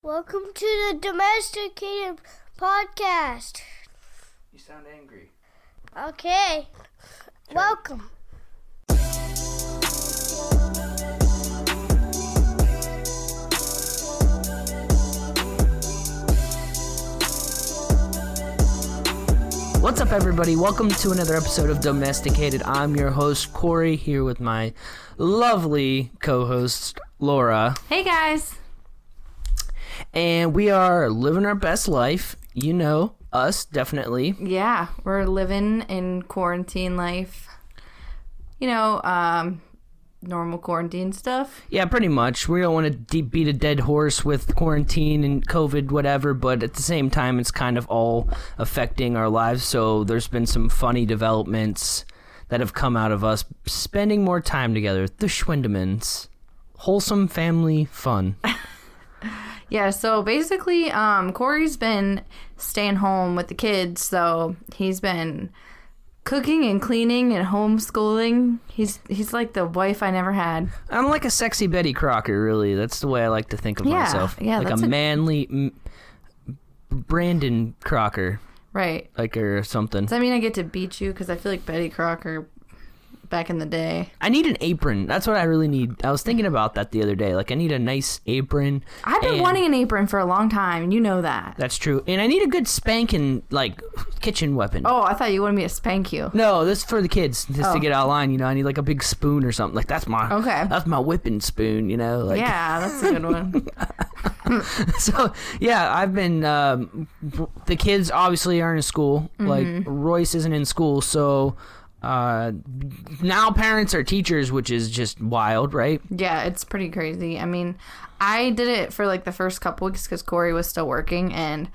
Welcome to the Domesticated podcast. You sound angry. Okay. Welcome. What's up, everybody? Welcome to another episode of Domesticated. I'm your host, Corey, here with my lovely co-host, Laura. Hey, guys. And we are living our best life. You know, us, definitely. Yeah, we're living in quarantine life. You know, normal quarantine stuff. Yeah, pretty much. We don't want to beat a dead horse with quarantine and COVID, whatever, but at the same time, it's kind of all affecting our lives. So there's been some funny developments that have come out of us spending more time together. The Schwindemans. Wholesome family fun. Yeah, so basically, Corey's been staying home with the kids, so he's been cooking and cleaning and homeschooling. He's like the wife I never had. I'm like a sexy Betty Crocker, really. That's the way I like to think of myself. Yeah, like that's a manly Brandon Crocker. Right. Like, or something. Does that mean I get to beat you? Because I feel like Betty Crocker back in the day. I need an apron. That's what I really need. I was thinking about that the other day. Like, I need a nice apron. I've been wanting an apron for a long time. You know that. That's true. And I need a good spanking, like, kitchen weapon. Oh, I thought you wanted me to spank you. No, this is for the kids. Just to get out of line, you know. I need, like, a big spoon or something. Like, that's my whipping spoon, you know. Like. Yeah, that's a good one. So, yeah, I've been, the kids obviously aren't in school. Mm-hmm. Like, Royce isn't in school, so now parents are teachers, which is just wild, right? Yeah, it's pretty crazy. I mean, I did it for like the first couple weeks because Corey was still working, and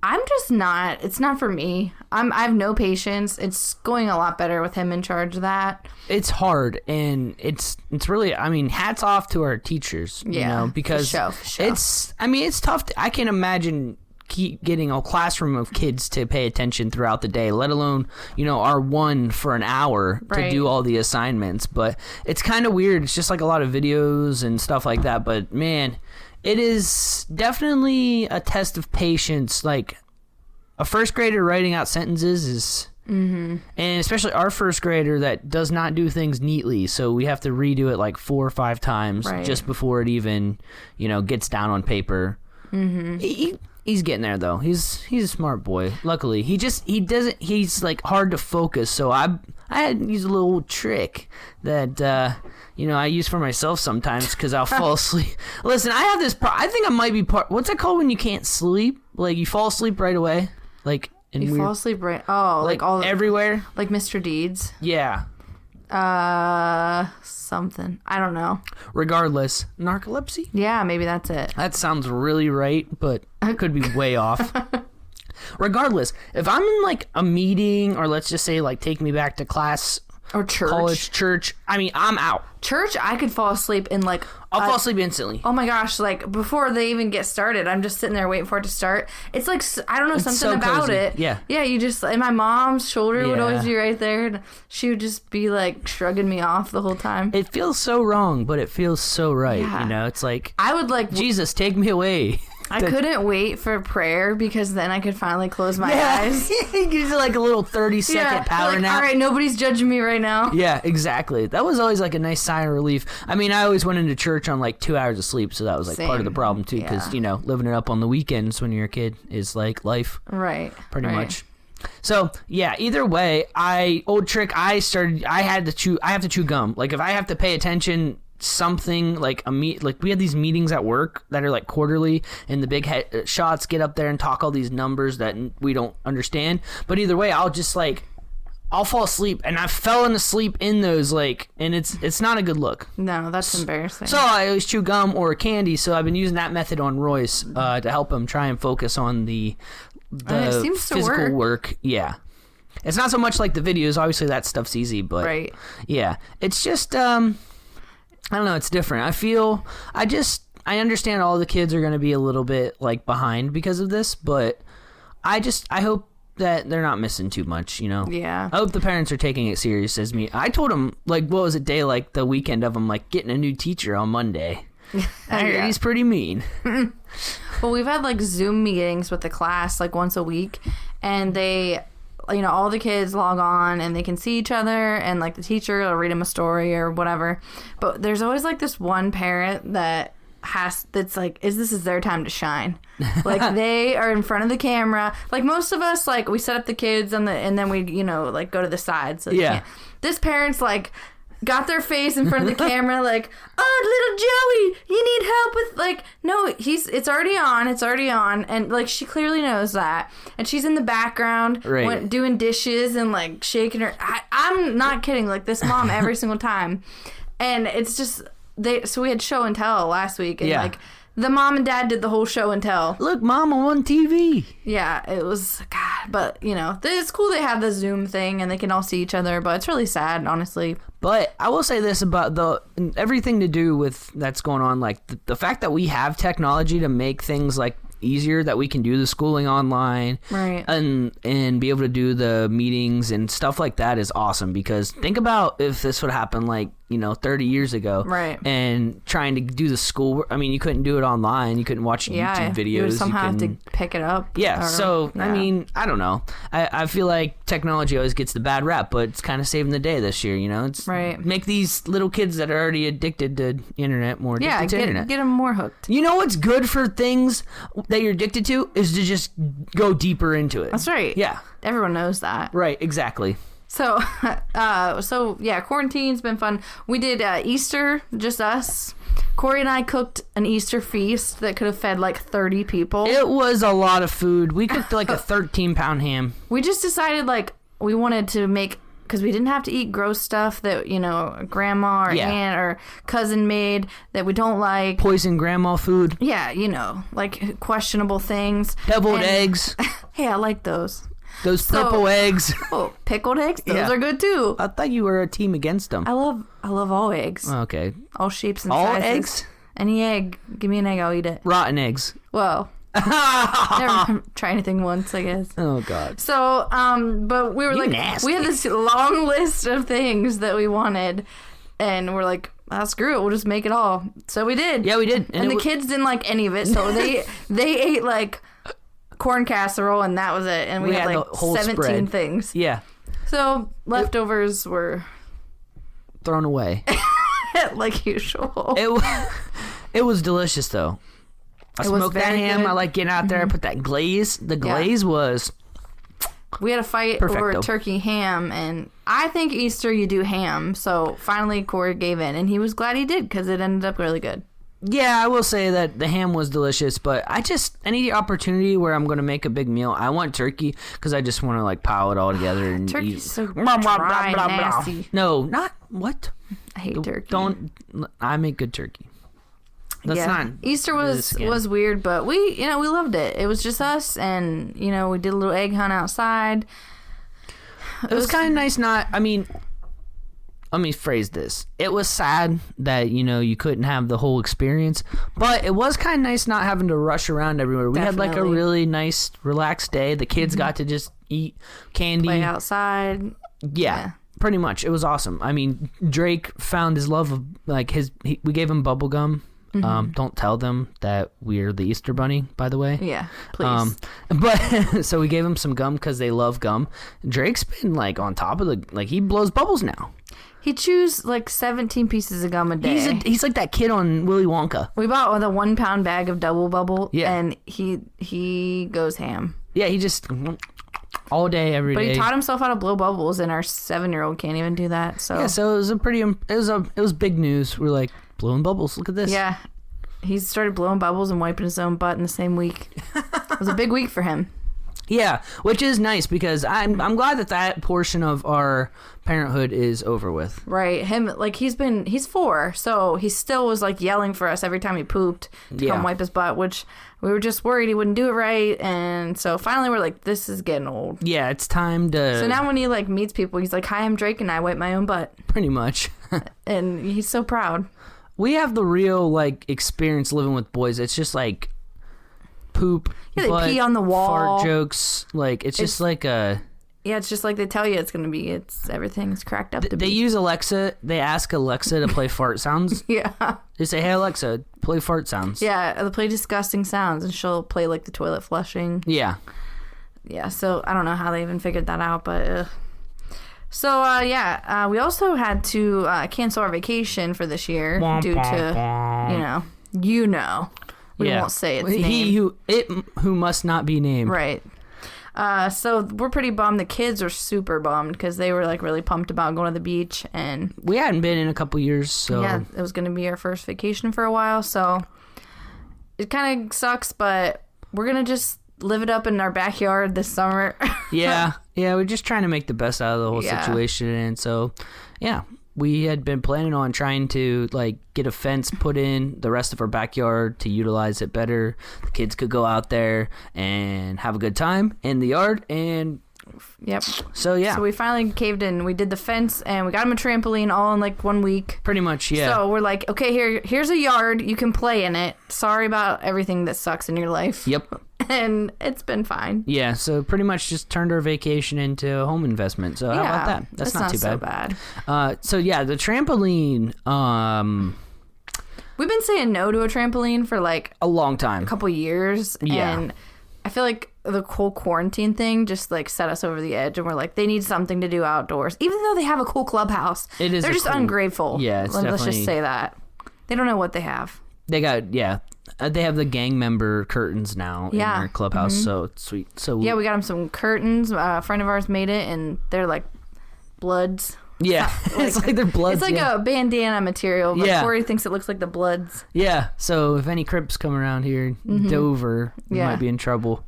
I'm just not, it's not for me. I have no patience. It's going a lot better with him in charge of that. It's hard, and it's really, I mean, hats off to our teachers, you know, because for sure. it's tough. I can't imagine keep getting a classroom of kids to pay attention throughout the day, let alone, you know, our one for an hour to do all the assignments. But it's kind of weird. It's just like a lot of videos and stuff like that. But man, it is definitely a test of patience. Like a first grader writing out sentences is, and especially our first grader that does not do things neatly. So we have to redo it like 4 or 5 times just before it even, you know, gets down on paper. He's getting there though. He's a smart boy. Luckily, he's like hard to focus. So I had to use a little trick that you know, I use for myself sometimes because I'll fall asleep. Listen, I have this. I think I might be part. What's it called when you can't sleep? Like you fall asleep right away. Like fall asleep right. Oh, like all everywhere. Like Mr. Deeds. Yeah. Something. I don't know. Regardless, narcolepsy? Yeah, maybe that's it. That sounds really right, but I could be way off. Regardless, if I'm in like a meeting, or let's just say like take me back to class or church, college, church, I mean, I'm out. Church, I could fall asleep in like... I'll fall asleep instantly. Oh my gosh, like before they even get started, I'm just sitting there waiting for it to start. It's like, I don't know, it's something so about cozy. it. Yeah. Yeah, you just... And my mom's shoulder would always be right there. And she would just be like shrugging me off the whole time. It feels so wrong, but it feels so right. Yeah. You know, it's like... I would like... Jesus, take me away. I couldn't wait for prayer because then I could finally close my eyes. You do like a little 30-second power nap. All right, nobody's judging me right now. Yeah, exactly. That was always like a nice sign of relief. I mean, I always went into church on like 2 hours of sleep, so that was like part of the problem too, because you know, living it up on the weekends when you're a kid is like life. Right. Pretty much. So yeah, either way, I have to chew gum. Like if I have to pay attention something like like we have these meetings at work that are like quarterly, and the big shots get up there and talk all these numbers that we don't understand, but either way I'll fall asleep, and I fell asleep in those, like, and it's not a good look. No, that's embarrassing. So I always chew gum or candy, so I've been using that method on Royce to help him try and focus on the it seems to physical work. Yeah. It's not so much like the videos, obviously that stuff's easy, but yeah. It's just I don't know, it's different. I understand all the kids are going to be a little bit like behind because of this, but I hope that they're not missing too much, you know? Yeah. I hope the parents are taking it serious as me. I told them, like, what was it day, like, the weekend of them, like, getting a new teacher on Monday. I heard he's pretty mean. Well, we've had like Zoom meetings with the class like once a week, and they, all the kids log on and they can see each other, and like the teacher will read them a story or whatever. But there's always like this one parent that's like, this is their time to shine. Like they are in front of the camera. Like most of us, like we set up the kids and then we, like go to the side. So this parent's like got their face in front of the camera, like, oh, little Joey, you need help with, like, no, it's already on, and, like, she clearly knows that, and she's in the background, doing dishes, and, like, shaking her, I'm not kidding, like, this mom every single time, and it's just, so we had show and tell last week, and, like, the mom and dad did the whole show and tell. Look, Mom, I'm on TV. Yeah, it was, God, but, it's cool they have the Zoom thing and they can all see each other, but it's really sad, honestly. But I will say this about everything to do with that's going on, like the fact that we have technology to make things like easier, that we can do the schooling online, right, and be able to do the meetings and stuff like that is awesome, because think about if this would happen like 30 years ago, right, and trying to do the school. I mean, you couldn't do it online, you couldn't watch YouTube videos, you would somehow have to pick it up. I mean, I don't know, I feel like technology always gets the bad rap, but it's kind of saving the day this year. It's make these little kids that are already addicted to internet more addicted to internet. Get them more hooked. What's good for things that you're addicted to is to just go deeper into it. That's right. Yeah, everyone knows that. Right, exactly. So, quarantine's been fun. We did Easter, just us. Corey and I cooked an Easter feast that could have fed like 30 people. It was a lot of food. We cooked like a 13-pound ham. We just decided like we wanted to make, because we didn't have to eat gross stuff that, grandma or aunt or cousin made that we don't like. Poison grandma food. Yeah, like questionable things. Deviled eggs. Hey, I like those. Those purple eggs. Oh, pickled eggs? Those are good too. I thought you were a team against them. I love all eggs. Okay. All shapes and all sizes. All eggs? Any egg. Give me an egg, I'll eat it. Rotten eggs. Well, never try anything once, I guess. Oh, God. So, but we were nasty. We had this long list of things that we wanted, and we're like, screw it, we'll just make it all. So we did. Yeah, we did. And the kids didn't like any of it, so they ate like corn casserole, and that was it. And we had like 17 spread. Things. Yeah. So leftovers were thrown away. Like usual. It was delicious, though. I smoked that ham. Good. I like getting out there. I put that glaze. The glaze was... We had a fight perfecto. over turkey ham, and I think Easter you do ham. So finally Corey gave in, and he was glad he did, because it ended up really good. Yeah, I will say that the ham was delicious, but any opportunity where I'm going to make a big meal, I want turkey, because I just want to like pile it all together and Turkey's eat. So dry, nasty. No, not what? I hate turkey. I make good turkey. That's not. Easter was weird, but we loved it. It was just us, and we did a little egg hunt outside. It was kind of nice. Let me phrase this. It was sad that, you couldn't have the whole experience, but it was kind of nice not having to rush around everywhere. We had like a really nice, relaxed day. The kids got to just eat candy. Play outside. Yeah, pretty much. It was awesome. I mean, Drake found his love of, like, we gave him bubble gum. Don't tell them that we're the Easter Bunny, by the way. Yeah, please. But so we gave him some gum because they love gum. Drake's been like on top of he blows bubbles now. He chews like 17 pieces of gum a day. He's like that kid on Willy Wonka. We bought the 1 pound bag of Double Bubble, and he goes ham. Yeah, he just all day, every day. But he taught himself how to blow bubbles, and our 7-year-old can't even do that. So yeah, so it was big news. We're like, blowing bubbles. Look at this. Yeah, he started blowing bubbles and wiping his own butt in the same week. It was a big week for him. Yeah, which is nice, because I'm glad that portion of our parenthood is over with. Right. Him, like, he's 4, so he still was like yelling for us every time he pooped to come wipe his butt, which we were just worried he wouldn't do it right. And so finally we're like, this is getting old. Yeah, it's time to... So now when he like meets people, he's like, hi, I'm Drake and I wipe my own butt. Pretty much. And he's so proud. We have the real like experience living with boys. It's just like poop, they pee on the wall, fart jokes. Like it's just like a Yeah, it's just like they tell you it's going to be. Everything's cracked up to be. They use Alexa. They ask Alexa to play fart sounds. Yeah. They say, hey, Alexa, play fart sounds. Yeah, they'll play disgusting sounds, and she'll play, like, the toilet flushing. Yeah. Yeah, so I don't know how they even figured that out, but... So, we also had to cancel our vacation for this year due to, you know. We won't say its name. Who must not be named. Right. So we're pretty bummed. The kids are super bummed because they were like really pumped about going to the beach, and we hadn't been in a couple years, so yeah, it was going to be our first vacation for a while. So it kind of sucks, but we're gonna just live it up in our backyard this summer. yeah, we're just trying to make the best out of the whole situation, and so yeah. We had been planning on trying to like get a fence put in the rest of our backyard to utilize it better. The kids could go out there and have a good time in the yard, and yep. So yeah. So we finally caved in. We did the fence and we got them a trampoline all in like 1 week. Pretty much, yeah. So we're like, okay, here's a yard. You can play in it. Sorry about everything that sucks in your life. Yep. And it's been fine. Yeah, so pretty much just turned our vacation into a home investment. So how about that? That's not too bad. So bad. So yeah, the trampoline. We've been saying no to a trampoline for like a long time, a couple years. Yeah. And I feel like the whole quarantine thing just like set us over the edge, and we're like, they need something to do outdoors, even though they have a cool clubhouse. They're just ungrateful. Yeah, let's just say that they don't know what they have. They got they have the gang member curtains now in their clubhouse, so it's sweet. So yeah, we got them some curtains. A friend of ours made it, and they're like bloods. Yeah, it's like they're bloods. It's like a bandana material, but Corey thinks it looks like the bloods. Yeah, so if any Crips come around here, Dover, you might be in trouble.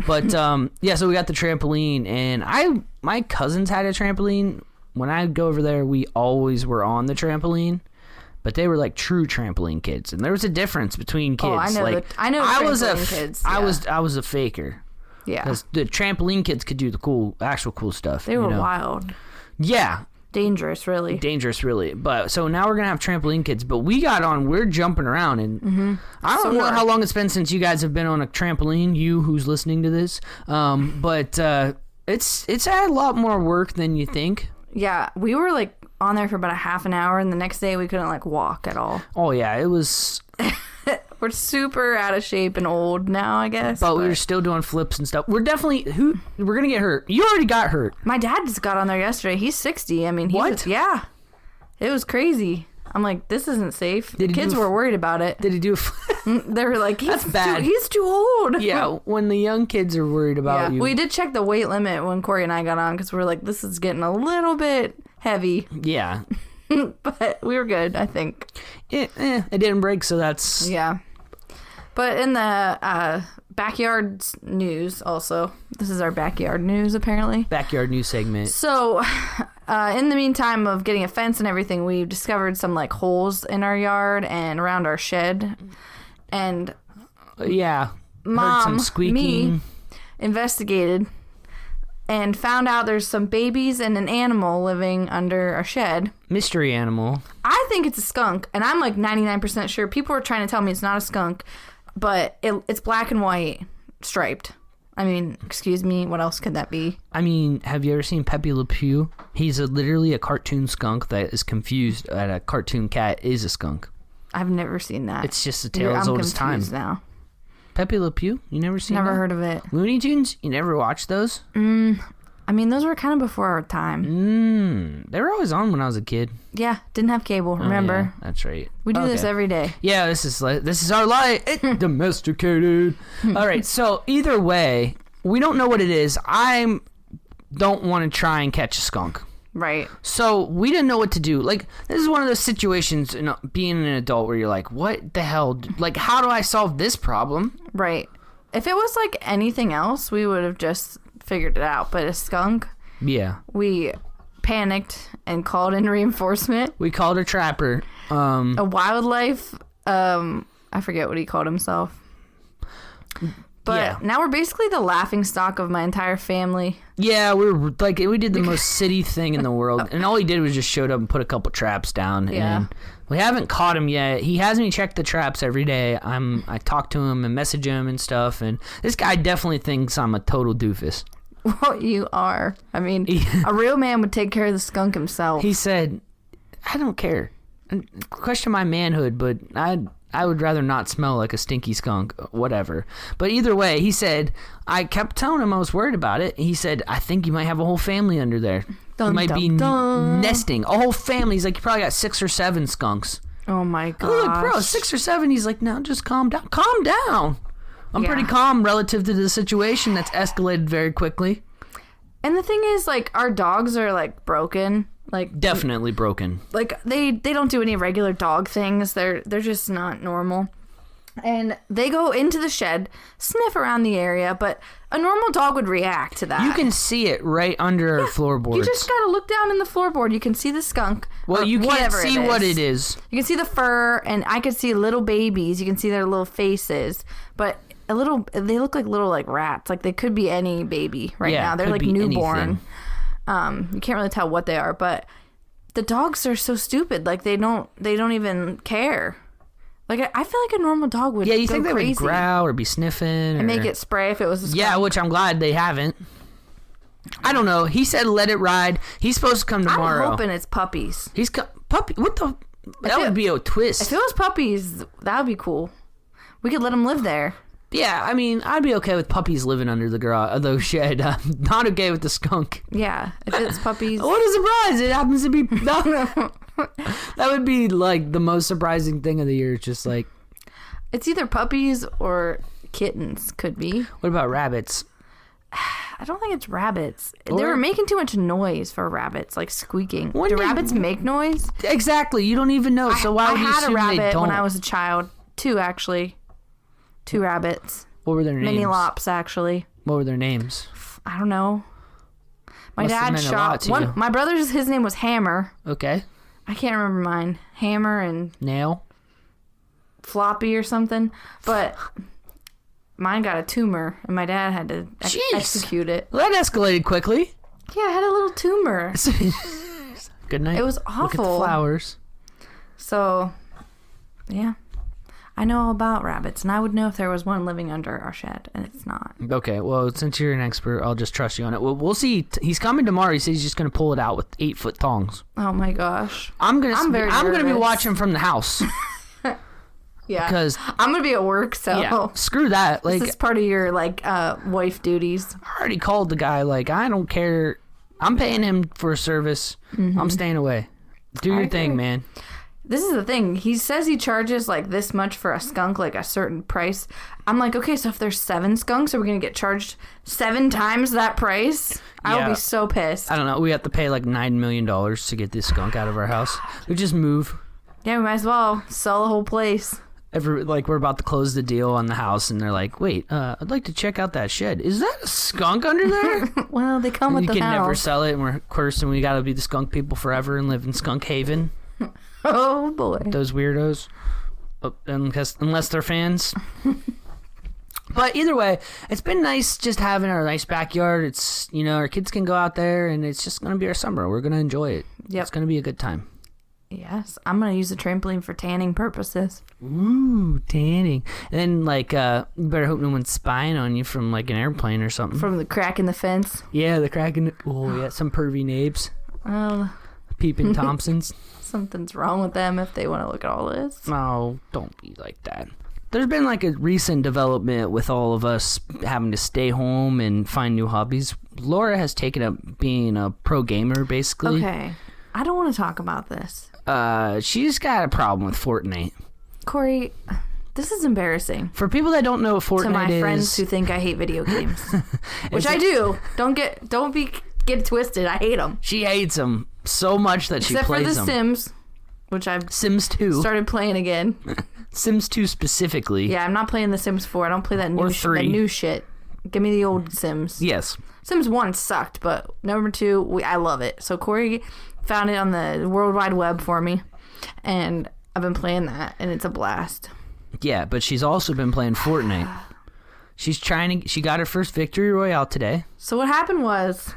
But so we got the trampoline, and my cousins had a trampoline. When I go over there, we always were on the trampoline. But they were like true trampoline kids, and there was a difference between kids. Oh, I know. Like, I was kids. I was a faker. Yeah, because the trampoline kids could do the actual cool stuff. They were wild. Yeah, dangerous, really. But so now we're gonna have trampoline kids. But we got on. We're jumping around, and I don't know how long it's been since you guys have been on a trampoline. You who's listening to this, but it's had a lot more work than you think. Yeah, we were like on there for about a half an hour, and the next day we couldn't like walk at all. Oh yeah, it was. We're super out of shape and old now, I guess. But we were still doing flips and stuff. We're definitely we're gonna get hurt. You already got hurt. My dad just got on there yesterday. He's 60. I mean, what? Yeah, it was crazy. I'm like, this isn't safe. The kids were worried about it. Did he do? They were like, that's bad. He's too old. Yeah, when the young kids are worried about you. We did check the weight limit when Corey and I got on because we were like, this is getting a little bit heavy. Yeah. But we were good, I think. It didn't break, so that's... Yeah. But in the backyard news also, this is our backyard news apparently. Backyard news segment. So, in the meantime of getting a fence and everything, we discovered some like holes in our yard and around our shed. And yeah, Mom, heard some squeaking. Me, investigated and found out there's some babies and an animal living under our shed. Mystery animal. I think it's a skunk, and I'm like 99% sure. People are trying to tell me it's not a skunk, but it's black and white, striped. I mean, excuse me, what else could that be? I mean, have you ever seen Pepe Le Pew? He's literally a cartoon skunk that is confused that a cartoon cat is a skunk. I've never seen that. It's just a tale as old as time. Now. Pepe Le Pew? You never seen Never that? heard of it. Looney Tunes? You never watched those? I mean, those were kind of before our time. They were always on when I was a kid. Yeah, didn't have cable, remember? Oh, yeah, that's right. We do this every day. Yeah, this is our life. Domesticated. All right, so either way, we don't know what it is. I don't want to try and catch a skunk. Right. So we didn't know what to do. Like, this is one of those situations, being an adult, where you're like, what the hell? Like, how do I solve this problem? Right. If it was like anything else, we would have just figured it out. But a skunk? Yeah. We panicked and called in reinforcement. We called a trapper. A wildlife, I forget what he called himself. But now we're basically the laughing stock of my entire family. Yeah, we did the most city thing in the world, and all he did was just showed up and put a couple traps down. Yeah. And we haven't caught him yet. He has me check the traps every day. I talk to him and message him and stuff, and this guy definitely thinks I'm a total doofus. what you are. I mean, a real man would take care of the skunk himself. He said, I don't care. Question my manhood, but I would rather not smell like a stinky skunk, whatever. But either way, he said, I kept telling him I was worried about it. He said, I think you might have a whole family under there. Dun, you might dun, be dun. nesting. A whole family. He's like, you probably got 6 or 7 skunks. Oh my gosh. I'm like, bro, 6 or 7. He's like, no, just calm down. Calm down. I'm Yeah. pretty calm relative to the situation that's escalated very quickly. And the thing is, like, our dogs are, like, broken. Like, Definitely broken. like they don't do any regular dog things. They're just not normal. And they go into the shed, sniff around the area, but a normal dog would react to that. You can see it right under our floorboards. You just gotta look down in the floorboard. You can see the skunk. Well, you can't see what it is. You can see the fur, and I can see little babies. You can see their little faces, but they look like little like rats. Like they could be any baby right Yeah, now. They're could like be newborn. anything. You can't really tell what they are, but the dogs are so stupid. Like they don't even care. Like I feel like a normal dog would. Yeah, you go think they crazy would growl or be sniffing and make it spray if it was a skunk. Yeah, which I'm glad they haven't. I don't know. He said let it ride. He's supposed to come tomorrow. I'm hoping it's puppies. He's puppy. What the? That would be a twist. If it was puppies, that would be cool. We could let them live there. Yeah, I mean, I'd be okay with puppies living under the garage, the shed. Not okay with the skunk. Yeah, if it's puppies. What a surprise! It happens to be. That would be like the most surprising thing of the year. Just like, It's either puppies or kittens. Could be. what about rabbits? I don't think it's rabbits. They Or- were making too much noise for rabbits, like squeaking. When Do did- rabbits make noise? Exactly. You don't even know. So why would you I had a assume they rabbit don't? when I was a child. 2 actually. 2 rabbits. What were their names? Mini lops actually. What were their names? I don't know. My Must have dad meant a lot shot to one. you. My brother's his name was Hammer. Okay. I can't remember mine. Hammer and Nail. Floppy or something. But mine got a tumor, and my dad had to Jeez. execute it. Well, that escalated quickly. Yeah, I had a little tumor. Good night. It was Look at the awful. flowers. So, yeah. I know all about rabbits, and I would know if there was one living under our shed, and it's not. Okay, well, since you're an expert, I'll just trust you on it. We'll see. He's coming tomorrow. He says he's just going to pull it out with 8-foot tongs. Oh my gosh. I'm gonna very be nervous. watching from the house Yeah. because I'm going to be at work, so screw that. Like, this is part of your wife duties. I already called the guy. Like, I don't care. I'm paying him for a service. I'm staying away. Do your thing, agree. man. This is the thing. He says he charges like this much for a skunk, like a certain price. I'm like, okay, so if there's 7 skunks, are we going to get charged 7 times that price? I Yeah. would be so pissed. I don't know. We have to pay like $9 million to get this skunk out of our house. We just move. Yeah, we might as well sell the whole place. We're about to close the deal on the house, and they're like, "Wait, I'd like to check out that shed. Is that a skunk under there?" Well, they come with You the can house. never sell it, and we're cursing. We got to be the skunk people forever and live in Skunk Haven. Oh, boy. Those weirdos, unless they're fans. But either way, it's been nice just having our nice backyard. It's our kids can go out there, and it's just gonna be our summer. We're gonna enjoy it. Yep. It's gonna be a good time. Yes, I'm going to use the trampoline for tanning purposes. Ooh, tanning. And then you better hope no one's spying on you from like an airplane or something. From the crack in the fence. Yeah, the crack in the... Oh, yeah, some pervy nabes. Oh, Peeping Thompsons. something's wrong with them if they want to look at all this. Oh, don't be like that. There's been like a recent development with all of us having to stay home and find new hobbies. Laura has taken up being a pro gamer, basically. Okay, I don't want to talk about this. She's got a problem with Fortnite. Corey, this is embarrassing. For people that don't know what Fortnite To my is... friends who think I hate video games. Which Is I it- do. Don't get it twisted. I hate them. She hates them so much that Except she for plays The them. Sims, which I've Sims 2. started playing again. Sims 2 specifically. Yeah, I'm not playing The Sims 4. I don't play that Or new 3. that new shit. Give me the old Sims. Yes. Sims 1 sucked, but number 2, I love it. So Corey found it on the World Wide Web for me, and I've been playing that, and it's a blast. Yeah, but she's also been playing Fortnite. She got her first victory royale today. So what happened was,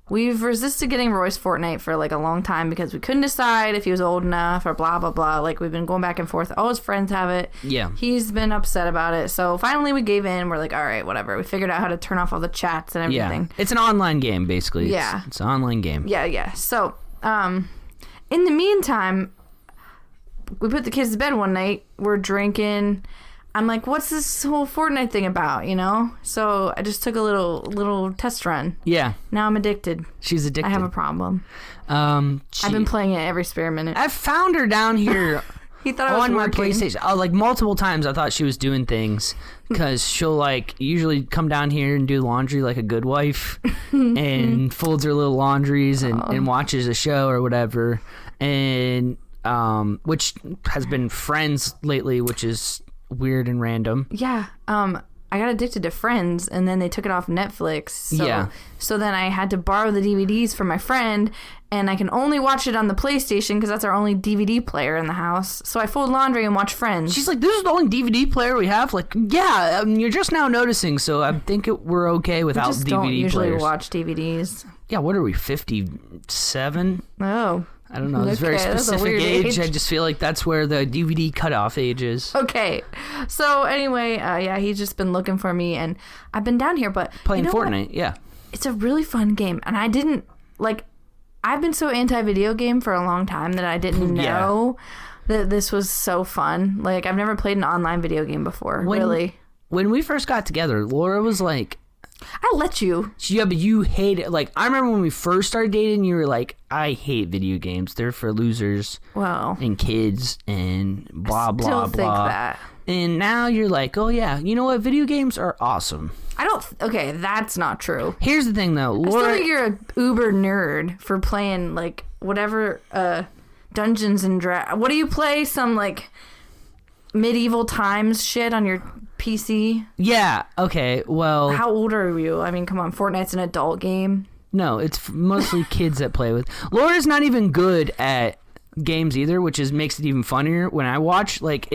we've resisted getting Royce Fortnite for like a long time because we couldn't decide if he was old enough or blah, blah, blah. Like we've been going back and forth. All his friends have it. Yeah. He's been upset about it. So finally we gave in. We're like, all right, whatever. We figured out how to turn off all the chats and everything. Yeah. It's an online game, basically. Yeah. It's an online game. Yeah. So, in the meantime, we put the kids to bed one night. We're drinking. I'm like, what's this whole Fortnite thing about, you know? So I just took a little test run. Yeah. Now I'm addicted. She's addicted. I have a problem. I've been playing it every spare minute. I found her down here He thought I was on my working. PlayStation. Oh, like multiple times I thought she was doing things because she'll like usually come down here and do laundry like a good wife and folds her little laundries and watches a show or whatever. And which has been Friends lately, which is weird and random. Yeah. I got addicted to Friends, and then they took it off Netflix. So, Yeah. So then I had to borrow the DVDs from my friend, and I can only watch it on the PlayStation because that's our only DVD player in the house. So I fold laundry and watch Friends. She's like, this is the only DVD player we have. Like, yeah, you're just now noticing, so I think we're okay without just DVD don't usually players. watch DVDs. Yeah, what are we, 57? Oh. I don't know. It's a very Okay, that's a specific weird age. age. I just feel like that's where the DVD cutoff age is. Okay. So anyway, yeah, he's just been looking for me, and I've been down here, but Playing you know Fortnite, what? yeah. It's a really fun game, and I didn't, like, I've been so anti-video game for a long time that I didn't Yeah. know that this was so fun. Like, I've never played an online video game before, really. When we first got together, Laura was like, I let you. yeah, but you hate it. Like, I remember when we first started dating, you were like, I hate video games. They're for losers Well, and kids and blah, blah, still blah. think that. And now you're like, oh, yeah, you know what? Video games are awesome. I don't, okay, that's not true. Here's the thing, though. I still Laura, think you're a uber nerd for playing, like, whatever, Dungeons and Dragons. What do you play? Some, like, medieval times shit on your PC? yeah, okay, well, How old are you? I mean, come on, Fortnite's an adult game. no, it's mostly kids that play with. Laura's not even good at games either, which makes it even funnier. When I watch, like,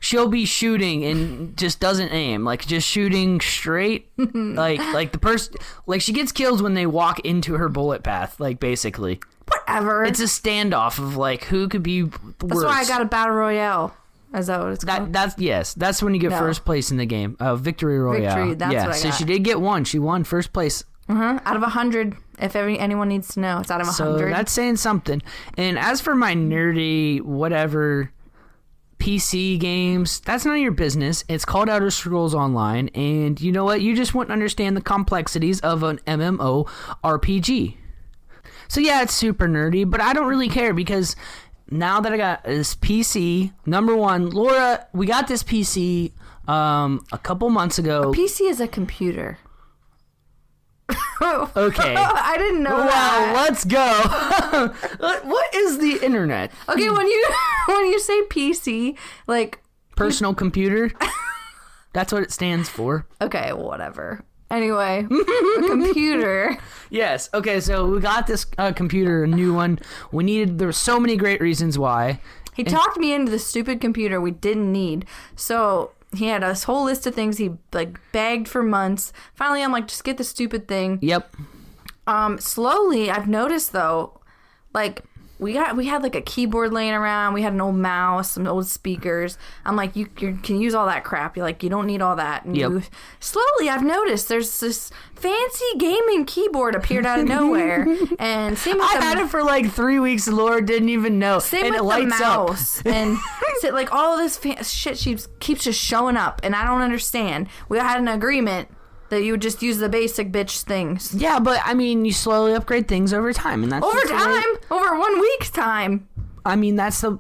she'll be shooting and just doesn't aim, like just shooting straight, like the person, like she gets killed when they walk into her bullet path, like basically. Whatever. It's a standoff of like who could be worse. That's why I got a battle royale. Is that what it's called? That's when you get No. first place in the game. Victory Royale. Victory, that's yeah, what I so got. she did get one. She won first place. Out of 100. If anyone needs to know, it's out of 100. So that's saying something. And as for my nerdy whatever PC games, that's none of your business. It's called Elder Scrolls Online, and you know what? You just wouldn't understand the complexities of an MMO RPG. So yeah, it's super nerdy, but I don't really care because now that I got this PC, number one, Laura, we got this PC a couple months ago. PC is a computer. Okay. I didn't know Wow, that. let's go. What is the internet? Okay, when you say PC, like, Personal computer? That's what it stands for. okay, whatever. Anyway, a computer. Yes. Okay, so we got this computer, a new one. There were so many great reasons why. He talked me into the stupid computer we didn't need. So he had a whole list of things he like begged for months. Finally, I'm like, just get the stupid thing. Yep. Slowly, I've noticed though, like we had like a keyboard laying around. We had an old mouse, some old speakers. I'm like, you can use all that crap. You're like, you don't need all that. And Yep. Slowly, I've noticed there's this fancy gaming keyboard appeared out of nowhere. And same with I had it for like 3 weeks. Laura didn't even know. Same and with it lights the mouse. up. And so, like all of this shit she keeps just showing up, and I don't understand. We had an agreement that you would just use the basic bitch things. Yeah, but I mean, you slowly upgrade things over time, and that's Over just the way- time? Over 1 week's time. I mean, that's the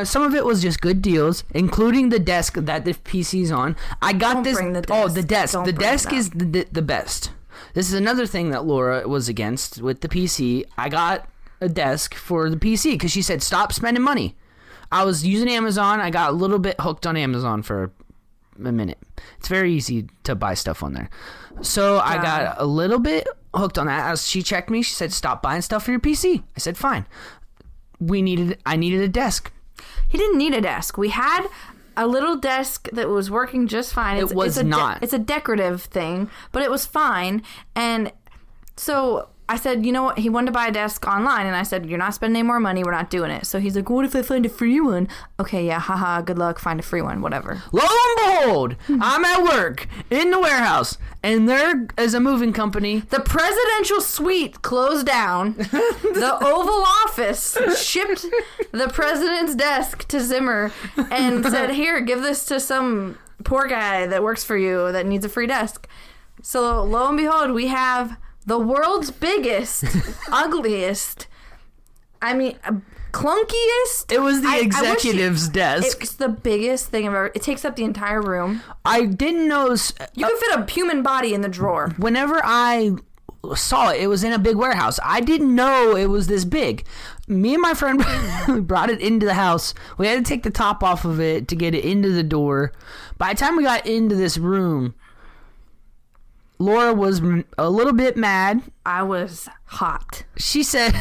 some of it was just good deals, including the desk that the PC's on. I got Don't this. bring the Oh, desk. the desk. Don't The bring desk that. is the best. This is another thing that Laura was against with the PC. I got a desk for the PC because she said stop spending money. I was using Amazon. I got a little bit hooked on Amazon for a minute. It's very easy to buy stuff on there. So I got a little bit hooked on that. As she checked me, she said, stop buying stuff for your PC. I said, fine. I needed a desk. He didn't need a desk. We had a little desk that was working just fine. It was not. It's a decorative thing, but it was fine. And So I said, you know what? He wanted to buy a desk online, and I said, you're not spending any more money. We're not doing it. So he's like, what if I find a free one? Okay, yeah, haha, good luck. Find a free one, whatever. Lo and behold, I'm at work in the warehouse, and there is a moving company. The presidential suite closed down. The Oval Office shipped the president's desk to Zimmer and said, here, give this to some poor guy that works for you that needs a free desk. So lo and behold, we have the world's biggest, ugliest, clunkiest. It was the executive's desk. It's the biggest thing I've ever. It takes up the entire room. I didn't know. You can fit a human body in the drawer. Whenever I saw it, it was in a big warehouse. I didn't know it was this big. Me and my friend brought it into the house. We had to take the top off of it to get it into the door. By the time we got into this room, Laura was a little bit mad. I was hot. She said,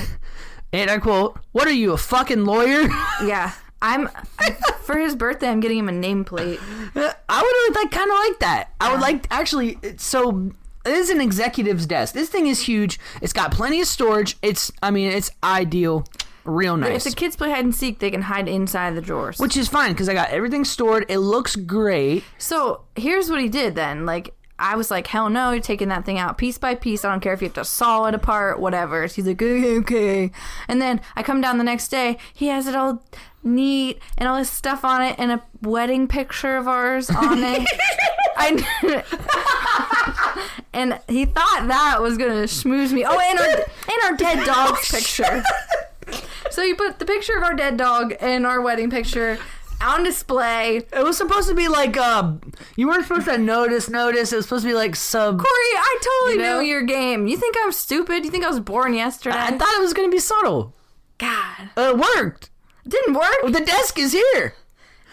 and I quote, "What are you, a fucking lawyer?" Yeah. For his birthday, I'm getting him a nameplate. I would kind of like that. I would like, actually, so it is an executive's desk. This thing is huge. It's got plenty of storage. It's ideal. Real nice. If the kids play hide and seek, they can hide inside the drawers. Which is fine, because I got everything stored. It looks great. So here's what he did then. Like, I was like, hell no, you're taking that thing out piece by piece. I don't care if you have to saw it apart, whatever. So he's like, okay. And then I come down the next day. He has it all neat and all this stuff on it and a wedding picture of ours on it. And he thought that was going to schmooze me. Oh, and our dead dog's picture. So you put the picture of our dead dog and our wedding picture on display. It was supposed to be like, you weren't supposed to notice. It was supposed to be like sub. Corey, I totally knew your game. You think I'm stupid? You think I was born yesterday? I thought it was going to be subtle. God. It worked. It didn't work. The desk is here.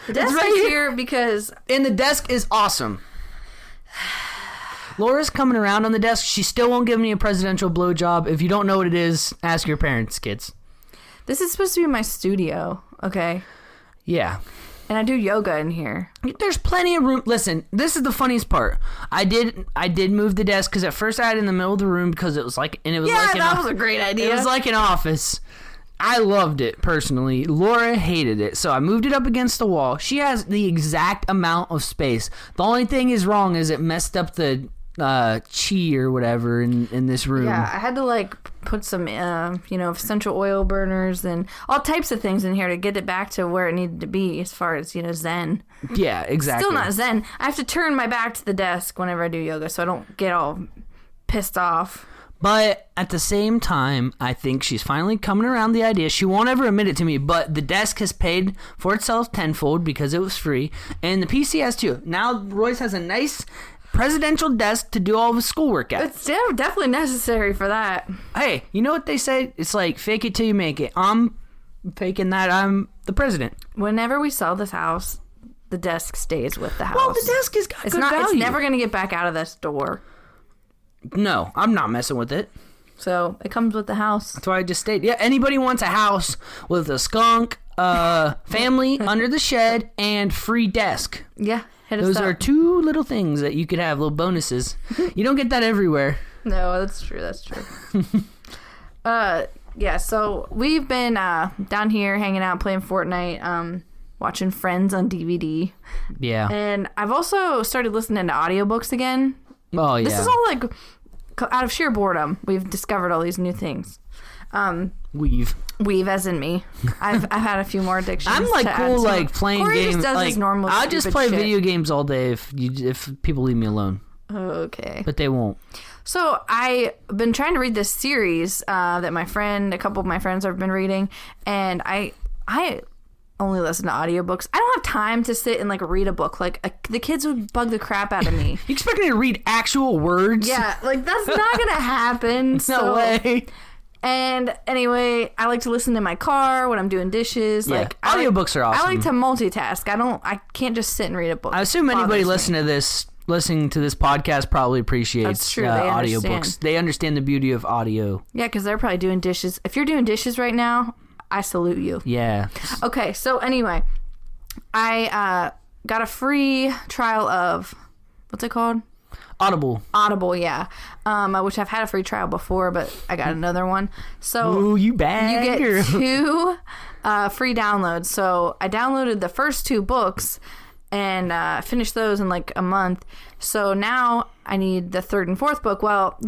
The desk is here because... And the desk is awesome. Laura's coming around on the desk. She still won't give me a presidential blowjob. If you don't know what it is, ask your parents, kids. This is supposed to be my studio, okay? Yeah. And I do yoga in here. There's plenty of room. Listen, this is the funniest part. I did move the desk because at first I had it in the middle of the room because it was like, and it was like that was a great idea. It was like an office. I loved it personally. Laura hated it, so I moved it up against the wall. She has the exact amount of space. The only thing is wrong is it messed up the chi or whatever in this room. Yeah, I had to like put some essential oil burners and all types of things in here to get it back to where it needed to be as far as zen. Yeah, exactly. Still not zen. I have to turn my back to the desk whenever I do yoga so I don't get all pissed off. But at the same time, I think she's finally coming around the idea. She won't ever admit it to me, but the desk has paid for itself tenfold because it was free, and the PC has too. Now Royce has a nice presidential desk to do all of his schoolwork at. It's definitely necessary for that. Hey, you know what they say? It's like fake it till you make it. I'm faking that I'm the president. Whenever we sell this house, the desk stays with the house. Well, the desk has got good value. It's never going to get back out of this door. No, I'm not messing with it. So it comes with the house. That's why I just stayed. Yeah, anybody wants a house with a skunk, family under the shed, and free desk. Yeah. Those are two little things that you could have, little bonuses. You don't get that everywhere. No, that's true. That's true. Yeah, so we've been down here hanging out, playing Fortnite, watching Friends on DVD. Yeah. And I've also started listening to audiobooks again. Oh, yeah. This is all like out of sheer boredom. We've discovered all these new things. Weave as in me. I've had a few more addictions. I'm like cool, like playing Corey games. Just does like his normal I'll just play shit. video games all day if people leave me alone. Okay. But they won't. So I've been trying to read this series that a couple of my friends have been reading, and I only listen to audiobooks. I don't have time to sit and like read a book. Like the kids would bug the crap out of me. You expect me to read actual words? Yeah, like that's not gonna happen. No way. And anyway, I like to listen in my car when I'm doing dishes. Yeah. Like audiobooks are awesome. I like to multitask. I can't just sit and read a book. I assume anybody listening to this podcast probably appreciates audiobooks. They understand the beauty of audio. Yeah, because they're probably doing dishes. If you're doing dishes right now, I salute you. Yeah. Okay, so anyway, I got a free trial of, what's it called? Audible, yeah. Which I've had a free trial before, but I got another one. So Ooh, you bad you get girl. 2 free downloads. So I downloaded the first 2 books and finished those in like a month. So now I need the 3rd and 4th book. Well,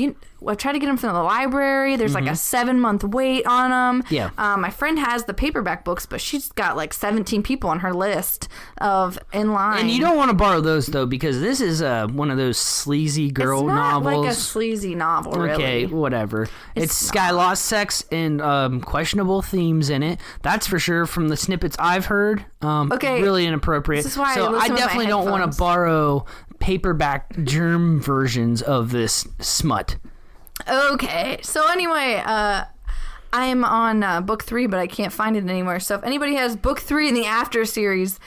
I tried to get them from the library. There's like a 7-month wait on them. Yeah. My friend has the paperback books, but she's got like 17 people on her list of in line. And you don't want to borrow those though, because this is one of those sleazy girl it's not novels. like a sleazy novel, really. Okay, whatever. It's got lost sex and questionable themes in it. That's for sure from the snippets I've heard. Okay, really inappropriate. This is why so I listen with my definitely don't want headphones. to borrow paperback germ versions of this smut. Okay, so anyway, I'm on book 3, but I can't find it anywhere. So if anybody has book 3 in the After series,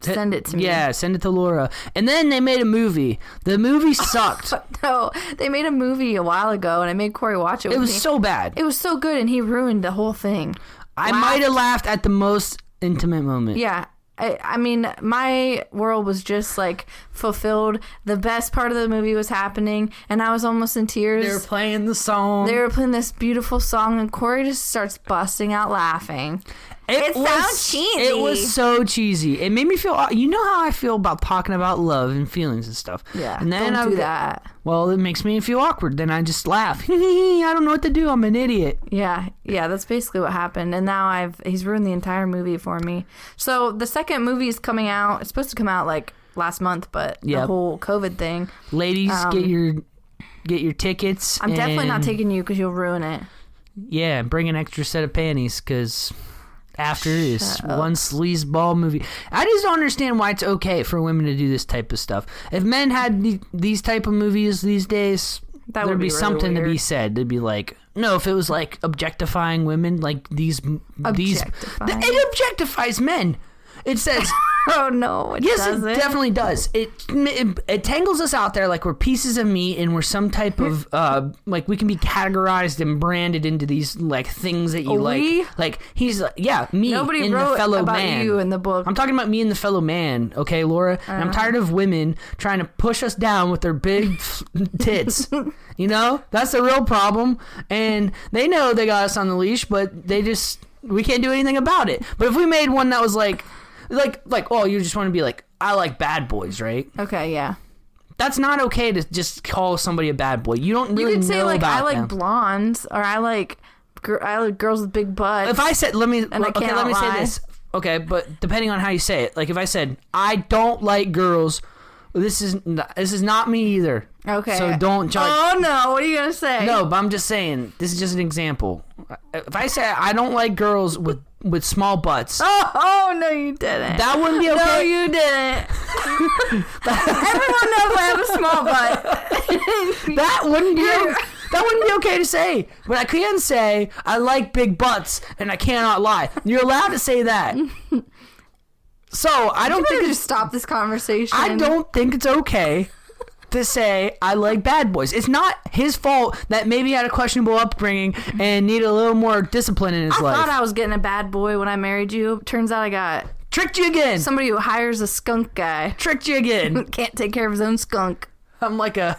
send it to me. Yeah, send it to Laura. And then they made a movie. The movie sucked. No, they made a movie a while ago, and I made Corey watch it with It was me. so bad. It was so good, and he ruined the whole thing. I might have laughed at the most intimate moment. Yeah. I mean, my world was just like fulfilled. The best part of the movie was happening, and I was almost in tears. They were playing the song. They were playing this beautiful song, and Corey just starts busting out laughing. It sounds cheesy. It was so cheesy. It made me feel. You know how I feel about talking about love and feelings and stuff. Yeah, and then don't do that. Well, it makes me feel awkward. Then I just laugh. I don't know what to do. I'm an idiot. Yeah, that's basically what happened. And now he's ruined the entire movie for me. So the second movie is coming out. It's supposed to come out like last month, but the whole COVID thing. Ladies, get your tickets. I'm definitely not taking you because you'll ruin it. Yeah, bring an extra set of panties because After is one sleazeball movie. I just don't understand why it's okay for women to do this type of stuff. If men had these type of movies these days, there'd be really something weird. to be said. They'd be like, no, if it was like objectifying women, like it objectifies men. It says, oh no, it yes, doesn't. it definitely does. It tangles us out there like we're pieces of meat and we're some type of like we can be categorized and branded into these like things that you like. Like he's me. Nobody and wrote the fellow about man. you in the book. I'm talking about me and the fellow man, okay, Laura? And I'm tired of women trying to push us down with their big tits. You know? That's the real problem. And they know they got us on the leash, but we can't do anything about it. But if we made one that was like, oh, you just want to be like, I like bad boys, right? Okay, yeah. That's not okay to just call somebody a bad boy. You don't really You could say know like about I like them. blondes, or I like girls with big butts. If I said, let me say lie. this. Okay, but depending on how you say it, like if I said, I don't like girls, this is not me either. Okay. So don't judge. Oh no, what are you gonna say? No, but I'm just saying, this is just an example. If I say I don't like girls with small butts, Oh no, you didn't. that wouldn't be okay. No, you didn't. Everyone knows I have a small butt. That wouldn't be okay to say. But I can say I like big butts, and I cannot lie. You're allowed to say that. So I don't think just stop this conversation. I don't think it's okay to say I like bad boys. It's not his fault that maybe he had a questionable upbringing and needed a little more discipline in his life. I thought I was getting a bad boy when I married you. Turns out I got Tricked you again. somebody who hires a skunk guy. Tricked you again. Can't take care of his own skunk. I'm like I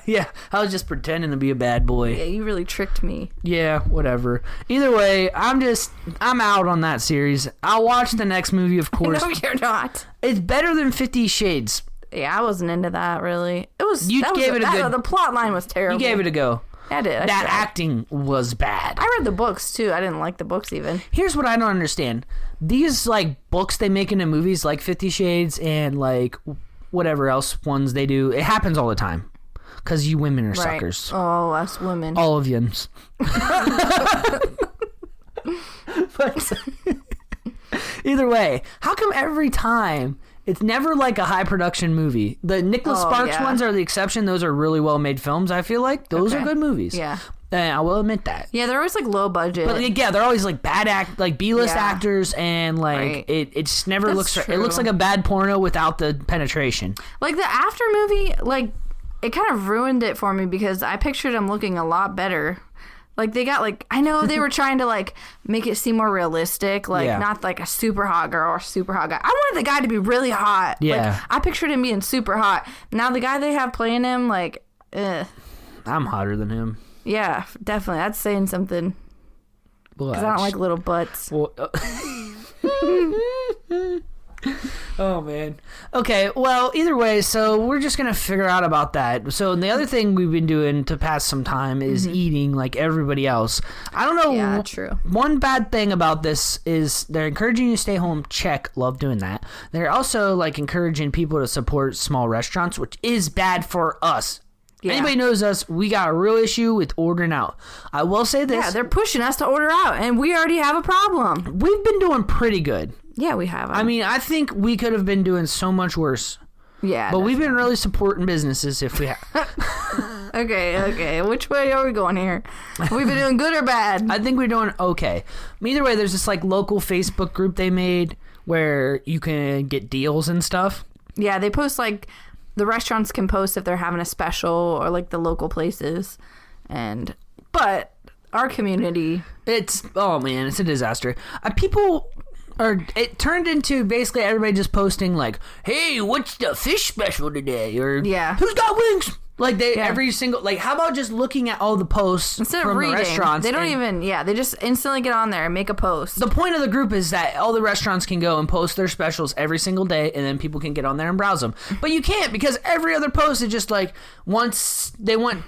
was just pretending to be a bad boy. Yeah, you really tricked me. Yeah, whatever. Either way, I'm out on that series. I'll watch the next movie, of course. No, you're not. It's better than 50 Shades. Yeah, I wasn't into that really. It was. You gave it a good. The plot line was terrible. You gave it a go. I did. That acting was bad. I read the books too. I didn't like the books even. Here's what I don't understand. These like books they make into movies like 50 Shades and like whatever else ones they do, it happens all the time. Because you women are suckers. Oh, us women. All of yous. But either way, how come every time it's never like a high production movie? The Nicholas Sparks ones are the exception. Those are really well made films. I feel like those are good movies. Yeah. I will admit that. Yeah, they're always like low budget. But yeah, they're always like like B-list actors, and like it just never looks. It looks like a bad porno without the penetration. Like the After movie, like it kind of ruined it for me because I pictured him looking a lot better. Like they got like I know they were trying to like make it seem more realistic, like not like a super hot girl or a super hot guy. I wanted the guy to be really hot. Yeah. Like I pictured him being super hot. Now the guy they have playing him, like I'm hotter than him. Yeah, definitely. That's saying something. Well, Because I don't like little butts. Well, oh man. Okay, well, either way, so we're just gonna figure out about that. So the other thing we've been doing to pass some time is eating like everybody else. I don't know. Yeah, true. One bad thing about this is they're encouraging you to stay home. Check, love doing that. They're also like encouraging people to support small restaurants, which is bad for us. Yeah. Anybody knows us, we got a real issue with ordering out. I will say this. Yeah, they're pushing us to order out, and we already have a problem. We've been doing pretty good. Yeah, we have. I mean, I think we could have been doing so much worse. Yeah. But we've been really supporting businesses if we have. Okay. Which way are we going here? Have we been doing good or bad? I think we're doing okay. Either way, there's this like local Facebook group they made where you can get deals and stuff. Yeah, they post like the restaurants can post if they're having a special or like the local places. But our community, it's a disaster. It turned into basically everybody just posting like, "Hey, what's the fish special today?" Or "Who's got wings?" Like every single how about just looking at all the posts instead from of reading, the restaurants? they don't even they just instantly get on there and make a post. The point of the group is that all the restaurants can go and post their specials every single day, and then people can get on there and browse them. But you can't, because every other post is just like once they want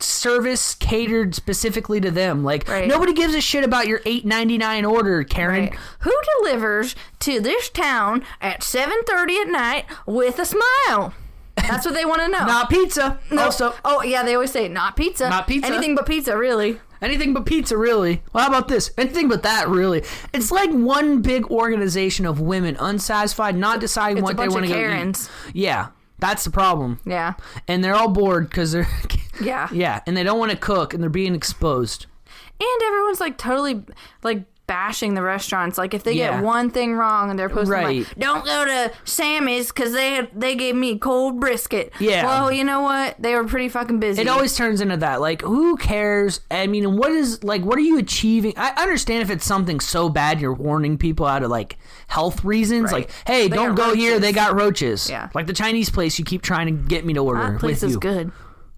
service catered specifically to them. Like nobody gives a shit about your $8.99 order, Karen. Right. Who delivers to this town at 7:30 at night with a smile? That's what they want to know. Not pizza. No. Also. Oh, yeah, they always say, not pizza. Not pizza. Anything but pizza, really. Anything but pizza, really. Well, how about this? Anything but that, really. It's like one big organization of women unsatisfied, not deciding what they want to go eat. Yeah, that's the problem. Yeah. And they're all bored because they're... Yeah. Yeah, and they don't want to cook, and they're being exposed. And everyone's like totally like bashing the restaurants. Like if they get one thing wrong and they're posting like, don't go to Sammy's because they gave me cold brisket. Yeah. Well, you know what? They were pretty fucking busy. It always turns into that. Like, who cares? I mean, what are you achieving? I understand if it's something so bad you're warning people out of like health reasons. Like, hey, don't go here. They got roaches. Yeah. Like the Chinese place you keep trying to get me to order. That place is good.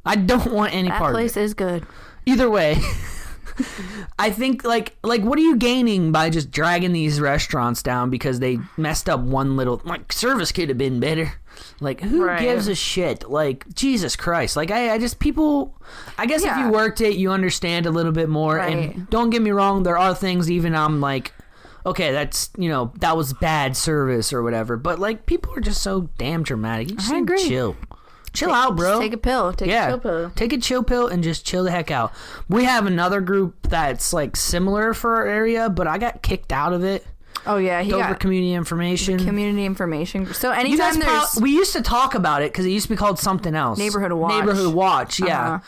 I don't want any part of it. That place is good. Either way. I think like what are you gaining by just dragging these restaurants down because they messed up one little service could have been better. Like who gives a shit? Like Jesus Christ. Like I just people I guess if you worked it you understand a little bit more and don't get me wrong, there are things even I'm like okay, that's that was bad service or whatever, but like people are just so damn dramatic. You just need to chill. Chill out, bro. Just take a pill. Take a chill pill. Take a chill pill and just chill the heck out. We have another group that's like similar for our area, but I got kicked out of it. Oh yeah, Dover Community Information. Community Information. So anytime we used to talk about it because it used to be called something else. Neighborhood Watch. Neighborhood Watch. Yeah.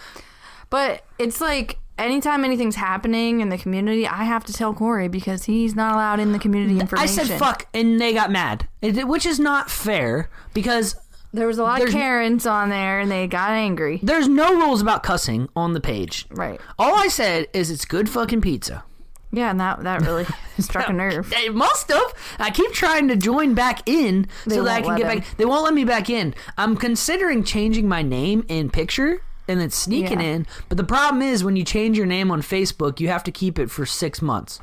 But it's like anytime anything's happening in the community, I have to tell Corey because he's not allowed in the community information. I said fuck, and they got mad, which is not fair because. There was a lot of Karens on there, and they got angry. There's no rules about cussing on the page. Right. All I said is it's good fucking pizza. Yeah, and that really struck a nerve. It must have. I keep trying to join back in so that I can get back. They won't let me back in. I'm considering changing my name and picture and then sneaking in. But the problem is when you change your name on Facebook, you have to keep it for 6 months.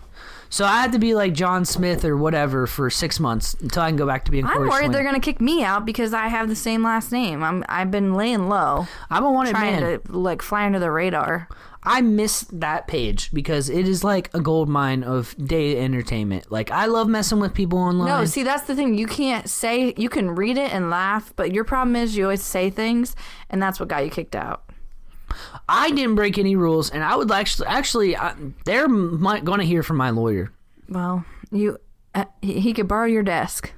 So I had to be like John Smith or whatever for 6 months until I can go back to being Corey. I'm worried they're going to kick me out because I have the same last name. I've been laying low. I'm a wanted man. Trying to like fly under the radar. I miss that page because it is like a gold mine of day entertainment. Like I love messing with people online. No, see that's the thing. You can't say, you can read it and laugh, but your problem is you always say things, and that's what got you kicked out. I didn't break any rules, and I would actually they're going to hear from my lawyer. Well, he could borrow your desk.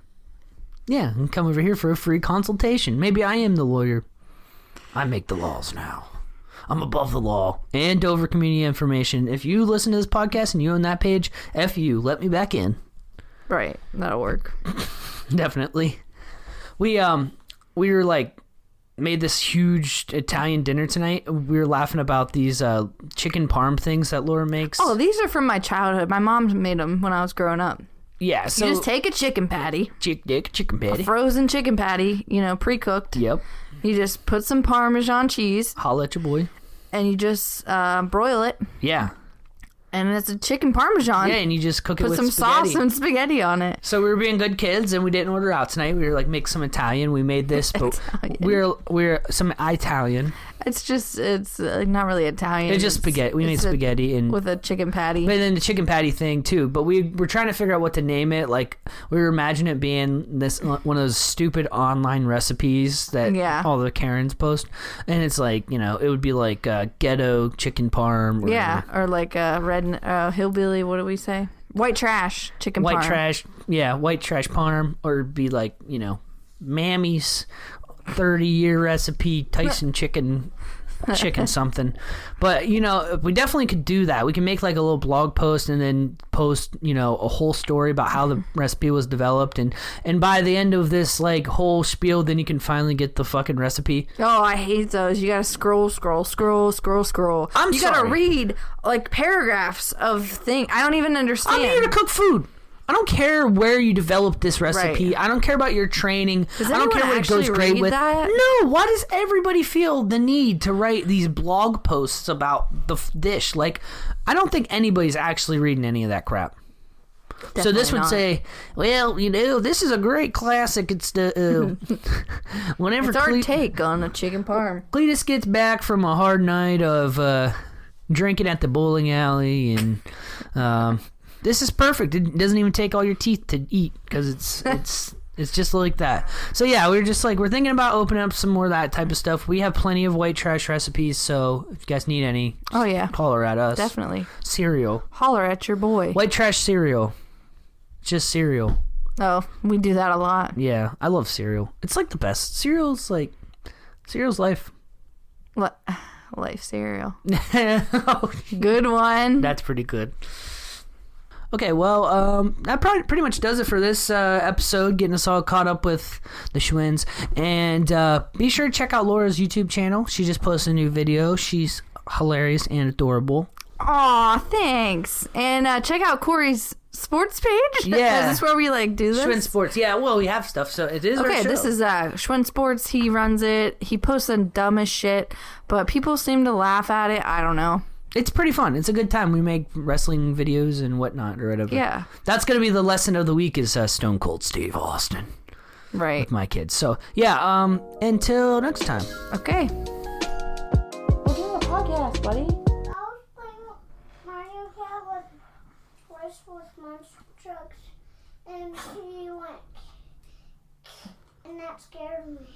Yeah, and come over here for a free consultation. Maybe I am the lawyer. I make the laws now. I'm above the law. And Dover Community Information. If you listen to this podcast and you own that page, F you, let me back in. Right, that'll work. Definitely. We were like made this huge Italian dinner tonight. We were laughing about these chicken parm things that Laura makes. Oh, these are from my childhood. My mom made them when I was growing up. Yeah, so you just take a chicken patty. Chicken patty. A frozen chicken patty, pre-cooked. Yep. You just put some Parmesan cheese. Holla at your boy. And you just broil it. Yeah. And it's a chicken Parmesan. Yeah, and you just cook it Put with some spaghetti. sauce and spaghetti on it. So we were being good kids, and we didn't order out tonight. We were like, make some Italian. We made this, but we're some Italian. It's not really Italian. It's just spaghetti. We made spaghetti and with a chicken patty. But then the chicken patty thing too. But we were trying to figure out what to name it. Like we were imagining it being this one of those stupid online recipes that all the Karens post, and it's like it would be like Ghetto chicken parm. Or like red hillbilly. What do we say? White trash chicken. White parm. trash. Yeah, white trash parm, or it'd be like Mammy's 30-year recipe Tyson chicken something. But we definitely could do that. We can make like a little blog post and then post a whole story about how the recipe was developed, and by the end of this like whole spiel, then you can finally get the fucking recipe. Oh, I hate those. You gotta scroll. You gotta read like paragraphs of things. I don't even understand. I'm here to cook food. I don't care where you developed this recipe. Right. I don't care about your training. Does I don't care what it goes great with. That? No, why does everybody feel the need to write these blog posts about the dish? Like, I don't think anybody's actually reading any of that crap. Definitely so this would not. say, well, this is a great classic. It's the whenever it's our take on a chicken parm. Cletus gets back from a hard night of drinking at the bowling alley, and this is perfect. It doesn't even take all your teeth to eat because it's just like that. So yeah, we're thinking about opening up some more of that type of stuff. We have plenty of white trash recipes, so if you guys need any, holler at us. Definitely. Cereal. Holler at your boy. White trash cereal. Just cereal. Oh, we do that a lot. Yeah, I love cereal. It's like the best. Cereal's life. Life cereal. Oh, good one. That's pretty good. Okay, well, that probably pretty much does it for this episode, getting us all caught up with the Schwins. And be sure to check out Laura's YouTube channel. She just posted a new video. She's hilarious and adorable. Aw, thanks. And check out Corey's sports page. Yeah. Is this where we do this? Schwinn Sports. Yeah, well, we have stuff, so it is our Okay, show. this is Schwinn Sports. He runs it. He posts the dumbest shit, but people seem to laugh at it. I don't know. It's pretty fun. It's a good time. We make wrestling videos and whatnot or whatever. Yeah. That's going to be the lesson of the week is Stone Cold Steve Austin. Right. With my kids. So, yeah, until next time. Okay. We're doing a podcast, buddy. I was playing Mario Kart with monster trucks, and he went, and that scared me.